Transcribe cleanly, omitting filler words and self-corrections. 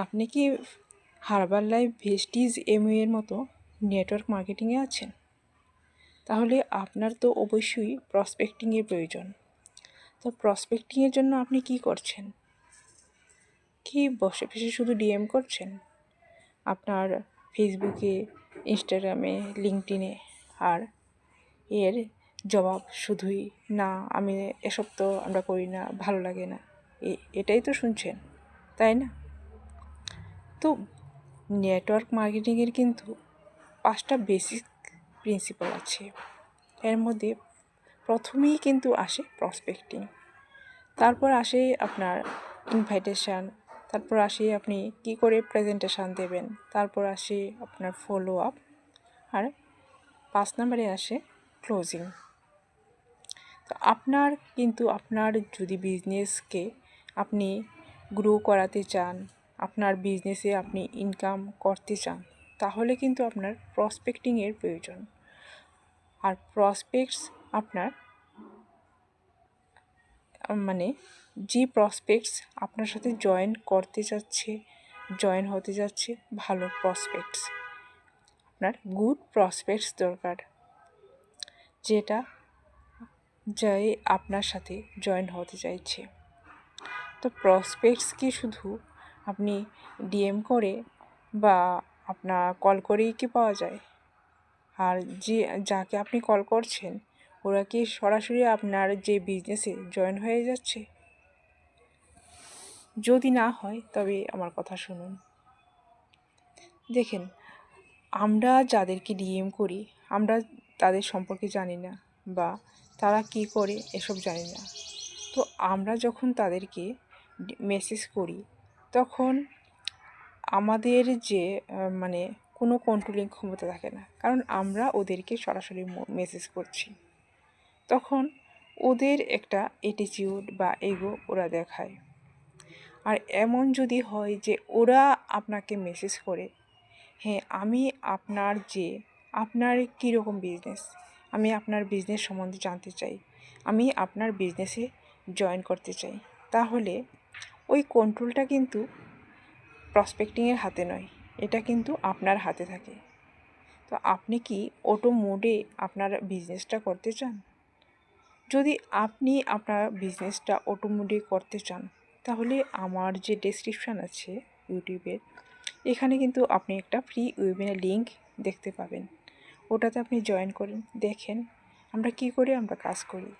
আপনি কি herbal life Vestige mu এর মতো নেটওয়ার্ক মার্কেটিংয়ে আছেন? তাহলে আপনার তো অবশ্যই প্রসপেক্টিংয়ের প্রয়োজন। তো প্রসপেক্টিংয়ের জন্য আপনি কি করছেন? কি বসে বসে শুধু ডিএম করছেন আপনার ফেসবুকে, ইনস্টাগ্রামে, লিঙ্কডইনে, আর এর জবাব শুধুই না, আমি এসব তো আমরা করি না, ভালো লাগে না, এটাই তো শুনছেন, তাই না? তো নেটওয়ার্ক মার্কেটিংয়ের কিন্তু 5টা বেসিক প্রিন্সিপাল আছে। এর মধ্যে প্রথমেই কিন্তু আসে প্রসপেক্টিং, তারপর আসে আপনার ইনভাইটেশান, তারপর আসে আপনি কি করে প্রেজেন্টেশান দেবেন, তারপর আসে আপনার ফলো আপ, আর 5 নম্বরে আসে ক্লোজিং। তো আপনার যদি বিজনেসকে আপনি গ্রো করাতে চান, আপনার বিজনেসে আপনি ইনকাম করতে চান, তাহলে কিন্তু আপনার প্রসপেক্টিংয়ের প্রয়োজন। আর প্রসপেক্টস আপনার যে প্রসপেক্টস আপনার সাথে জয়েন হতে যাচ্ছে ভালো প্রসপেক্টস, আপনার গুড প্রসপেক্টস দরকার, যেটা আপনার সাথে জয়েন হতে চাইছে। তো প্রসপেক্টস কি শুধু আপনি ডিএম করে বা আপনার কল করেই কি পাওয়া যায়? আর যাকে আপনি কল করছেন ওরা কি সরাসরি আপনার যে বিজনেসে জয়েন হয়ে যাচ্ছে? যদি না হয় তবে আমার কথা শুনুন। দেখেন, আমরা যাদেরকে ডিএম করি আমরা তাদের সম্পর্কে জানি না বা তারা কি করে এসব জানি না। তো আমরা যখন তাদেরকে মেসেজ করি তখন আমাদের যে কোনো কন্ট্রোলিং ক্ষমতা থাকে না, কারণ আমরা ওদেরকে সরাসরি মেসেজ করছি। তখন ওদের একটা অ্যাটিটিউড বা ইগো ওরা দেখায়। আর এমন যদি হয় যে ওরা আপনাকে মেসেজ করে, হ্যাঁ আমি আপনার কীরকম বিজনেস, আমি আপনার বিজনেস সম্বন্ধে জানতে চাই, আমি আপনার বিজনেসে জয়েন করতে চাই, তাহলে ওই কন্ট্রোলটা কিন্তু প্রসপেক্টিংয়ের হাতে নয়, এটা কিন্তু আপনার হাতে থাকে। তো আপনি কি অটো মোডে আপনার বিজনেসটা করতে চান? যদি আপনি আপনার বিজনেসটা অটো মোডে করতে চান, তাহলে আমার যে ডেসক্রিপশান আছে ইউটিউবের, এখানে কিন্তু আপনি একটা ফ্রি ওয়েবিনার লিঙ্ক দেখতে পাবেন। ওটাতে আপনি জয়েন করেন, দেখেন আমরা কি করে আমরা কাজ করি।